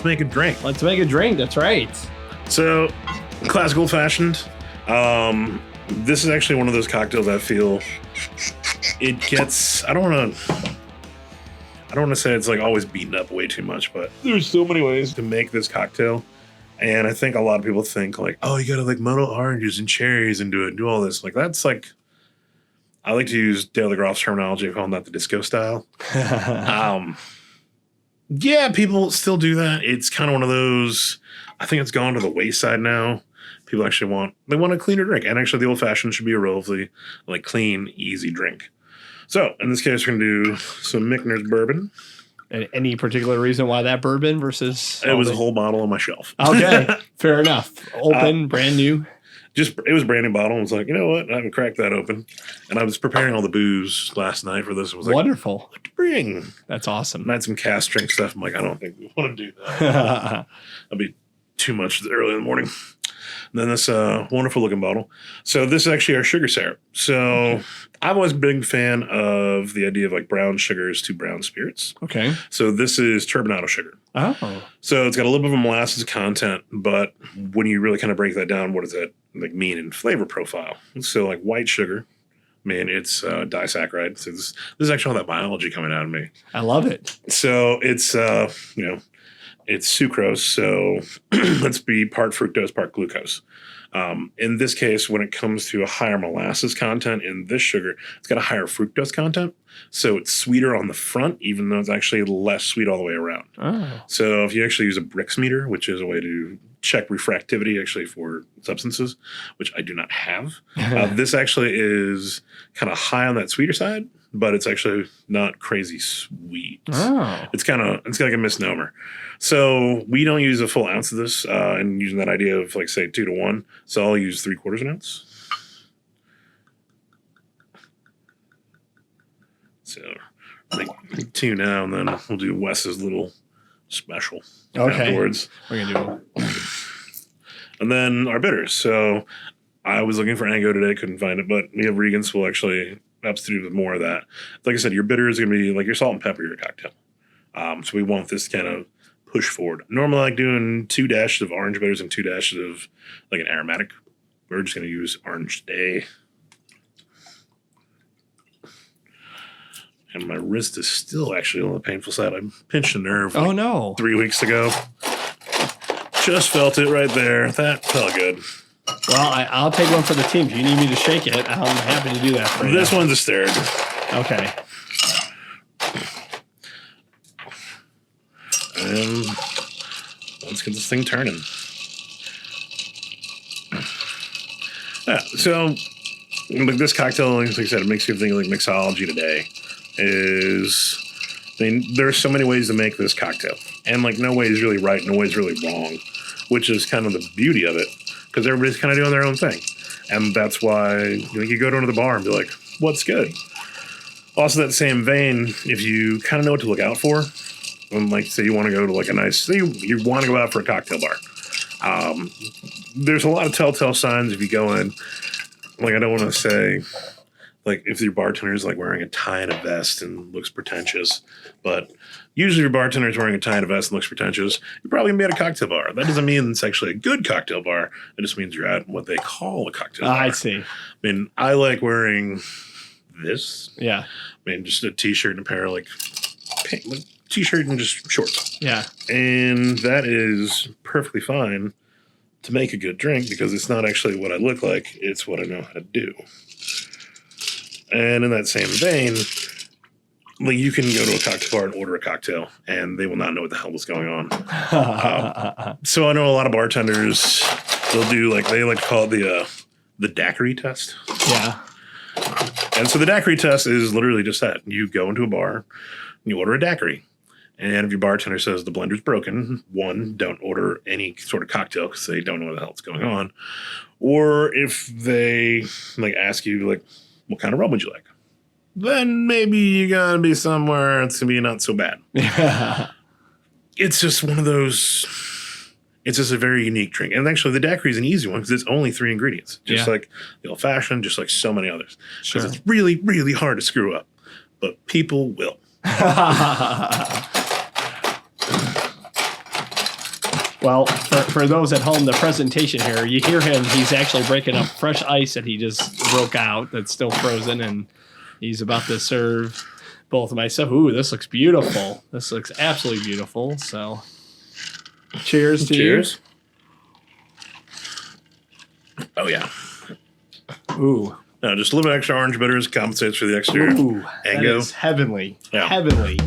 let's make a drink. Let's make a drink. That's right. So, classic old fashioned. This is actually one of those cocktails that I feel it gets. I don't want to say it's like always beaten up way too much, but there's so many ways to make this cocktail. And I think a lot of people think like, oh, you gotta like muddle oranges and cherries and do all this. Like that's like, I like to use Dale DeGroff's terminology of calling that the disco style. Yeah, people still do that. It's kind of one of those. I think it's gone to the wayside now. People actually want a cleaner drink, and actually the old fashioned should be a relatively like clean, easy drink. So in this case, we're gonna do some Michner's bourbon. And any particular reason why that bourbon versus? It was a whole bottle on my shelf. Okay, fair enough. Open, brand new. It was a brand new bottle. I was like, you know what? I haven't cracked that open, and I was preparing all the booze last night for this. I was like, wonderful. What to bring? That's awesome. And I had some cast drink stuff. I'm like, I don't think we want to do that. That'd be too much early in the morning. And then this wonderful looking bottle. So this is actually our sugar syrup. So I've always been a big fan of the idea of like brown sugars to brown spirits. Okay. So this is turbinado sugar. Oh. So it's got a little bit of a molasses content, but when you really kind of break that down, what does that like mean in flavor profile? So like white sugar, man, it's disaccharide. So this is actually all that biology coming out of me. I love it. So it's it's sucrose, so let's be part fructose, part glucose. In this case, when it comes to a higher molasses content in this sugar, it's got a higher fructose content. So it's sweeter on the front, even though it's actually less sweet all the way around. Oh. So if you actually use a Brix meter, which is a way to check refractivity actually for substances, which I do not have, this actually is kind of high on that sweeter side, but it's actually not crazy sweet. Oh. It's like a misnomer. So we don't use a full ounce of this, and using that idea of like say 2 to 1. So I'll use 3/4 an ounce. So make 2 now, and then we'll do Wes's little special afterwards. We're gonna do. And then our bitters. So I was looking for Ango today, couldn't find it, but we have Regan's will actually substitute with more of that. Like I said, your bitter is going to be like your salt and pepper, your cocktail. So we want this to kind of push forward. Normally I like doing 2 dashes of orange bitters and 2 dashes of like an aromatic. We're just going to use orange today. And my wrist is still actually on the painful side. I pinched a nerve. Oh no! 3 weeks ago. Just felt it right there. That felt good. Well, I'll take one for the team. If you need me to shake it, I'm happy to do that for you. This one's a stirred. Okay. And let's get this thing turning. Yeah, so like this cocktail, like I said, it makes you think like mixology today. There's so many ways to make this cocktail. And like no way is really right, no way is really wrong, which is kind of the beauty of it, because everybody's kind of doing their own thing. And that's why you go down to the bar and be like, what's good? Also, that same vein, if you kind of know what to look out for, and like say you want to go to like you want to go out for a cocktail bar. There's a lot of telltale signs if you go in. Like I don't want to say like if your bartender is like wearing a tie and a vest and looks pretentious, but usually your bartender is wearing a tie and a vest and looks pretentious, you're probably gonna be at a cocktail bar. That doesn't mean it's actually a good cocktail bar. It just means you're at what they call a cocktail bar. I see. I mean, I like wearing this. Yeah. I mean, just a t-shirt and a pair of like t-shirt and just shorts. Yeah. And that is perfectly fine to make a good drink because it's not actually what I look like. It's what I know how to do. And in that same vein, like you can go to a cocktail bar and order a cocktail and they will not know what the hell is going on. So I know a lot of bartenders, they like to call it the daiquiri test. Yeah. And so the daiquiri test is literally just that. You go into a bar and you order a daiquiri. And if your bartender says the blender's broken, 1, don't order any sort of cocktail because they don't know what the hell's going on. Or if they like ask you like, what kind of rum would you like? Then maybe you gotta be somewhere it's gonna be not so bad. It's just one of those. It's just a very unique drink, and actually the daiquiri is an easy one because it's only 3 ingredients, just like the old fashioned, just like so many others. Because it's really, really hard to screw up, but people will. Well, for those at home, the presentation here, you hear him. He's actually breaking up fresh ice that he just broke out that's still frozen, and he's about to serve both of myself. Ooh, this looks beautiful. This looks absolutely beautiful. So, cheers to Cheers. Oh, yeah. you. Ooh. No, just a little bit extra orange bitters compensates for the extra Ooh, that Ango. is heavenly. Yeah. Heavenly.